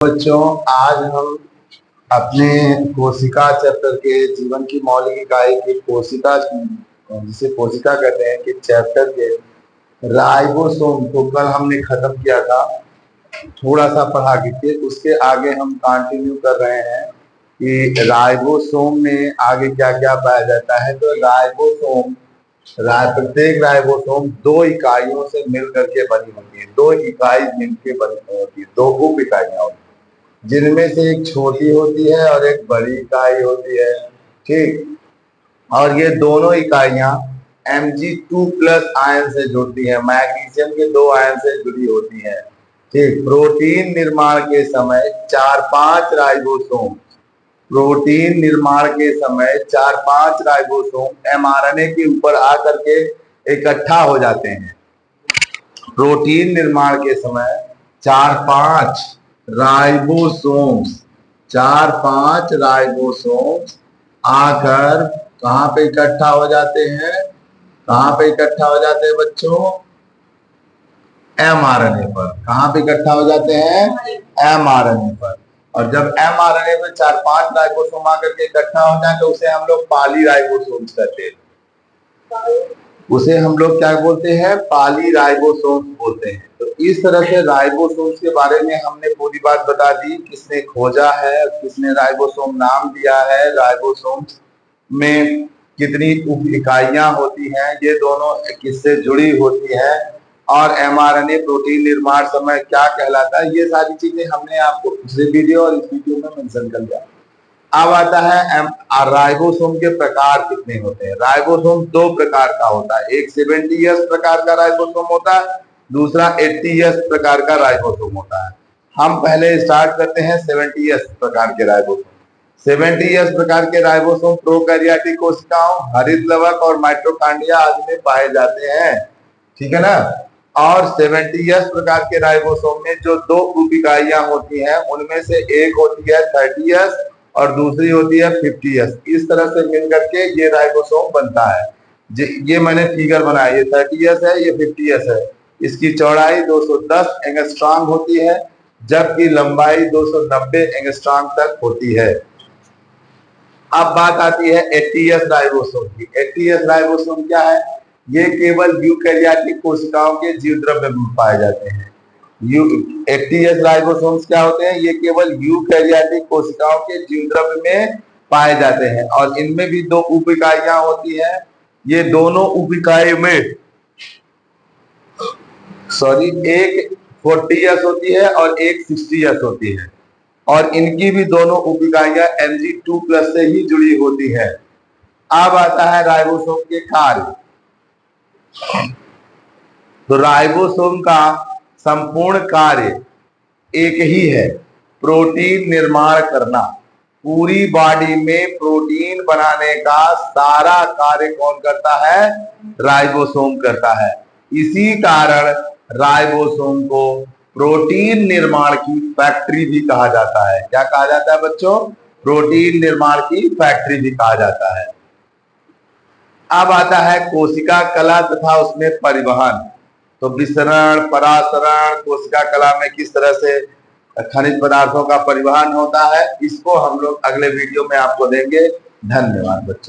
बच्चों, आज हम अपने कोशिका चैप्टर के जीवन की मौलिक इकाई की कोशिका, जिसे कोशिका कहते हैं, कि चैप्टर के राइबोसोम को कल हमने खत्म किया था। थोड़ा सा पढ़ा के उसके आगे हम कंटिन्यू कर रहे हैं कि राइबोसोम में आगे क्या क्या पाया जाता है। तो प्रत्येक राइबोसोम दो इकाइयों से मिल करके बनी होती है। दो इकाई मिलकर बनी होती है, दो उप इकाइयां होती है, जिनमें से एक छोटी होती है और एक बड़ी इकाई होती है। ठीक, और ये दोनों इकाइयां Mg2+ आयन से जुड़ती है, मैग्नीशियम के 2 आयन से जुड़ी होती है। ठीक, प्रोटीन निर्माण के समय 4-5 राइबोसोम mRNA के ऊपर आकर के इकट्ठा हो जाते हैं। प्रोटीन निर्माण के समय 4-5 राइबोसोम्स आकर कहां पे इकट्ठा हो जाते हैं? कहां पे इकट्ठा हो जाते हैं बच्चों? mRNA पर। कहां पे इकट्ठा हो जाते हैं? mRNA पर। और जब mRNA में 4-5 राइबोसोम आकर के इकट्ठा हो जाए तो उसे हम लोग पॉलीराइबोसोम्स कहते हैं। उसे हम लोग क्या बोलते हैं? पॉलीराइबोसोम्स बोलते हैं। तो इस तरह से राइबोसोम्स के बारे में हमने पूरी बात बता दी, किसने खोजा है, किसने राइबोसोम नाम दिया है, राइबोसोम्स में कितनी उप इकाइयां होती हैं, ये दोनों किससे जुड़ी होती है, और mRNA प्रोटीन निर्माण समय क्या कहलाता है। ये सारी चीजें हमने आपको पिछले वीडियो और इस वीडियो में मेंशन कर दिया। अब आता है राइबोसोम के प्रकार कितने होते हैं। राइबोसोम 2 प्रकार का होता है। एक 70S प्रकार का राइबोसोम होता है, दूसरा 80S प्रकार का राइबोसोम होता है। हम पहले स्टार्ट करते हैं 70S प्रकार के राइबोसोम। 70S प्रकार के राइबोसोम प्रोकैरियोटिक कोशिकाओं, हरित लवक और माइटोकॉन्ड्रिया आदि में पाए जाते हैं। ठीक है ना। और 70S प्रकार के राइबोसोम में जो 2 उप इकाइयां होती हैं, उनमें से एक होती है 30S और दूसरी होती है 50S। इस तरह से मिलकर के ये राइबोसोम बनता है। ये मैंने फिगर बनाया, ये 30S है, ये 50S है। इसकी चौड़ाई 210 एंगस्ट्रॉम होती है, जबकि लंबाई 290 एंगस्ट्रॉम तक होती है। अब बात आती है 80S राइबोसोम की। 80S राइबोसोम क्या है? ये केवल यूकैरियोटिक कोशिकाओं के जीवद्रव्य में पाए जाते हैं। 80S राइबोसोम्स क्या होते हैं? ये केवल यूकैरियोटिक कोशिकाओं के जीवद्रव्य में पाए जाते हैं, और इनमें भी 2 उप इकाइयां होती हैं। ये दोनों उप इकाई में एक 40S होती है और एक 60S होती है, और इनकी भी दोनों उप इकाइयां Mg2+ से ही जुड़ी होती है। अब आता है राइबोसोम के कार्य। तो राइबोसोम का संपूर्ण कार्य एक ही है, प्रोटीन निर्माण करना। पूरी बॉडी में प्रोटीन बनाने का सारा कार्य कौन करता है? राइबोसोम करता है। इसी कारण राइबोसोम को प्रोटीन निर्माण की फैक्ट्री भी कहा जाता है। क्या कहा जाता है बच्चों? प्रोटीन निर्माण की फैक्ट्री भी कहा जाता है। अब आता है कोशिका कला तथा उसमें परिवहन। तो विसरण, परासरण, कोशिका कला में किस तरह से खनिज पदार्थों का परिवहन होता है, इसको हम लोग अगले वीडियो में आपको देंगे। धन्यवाद बच्चों।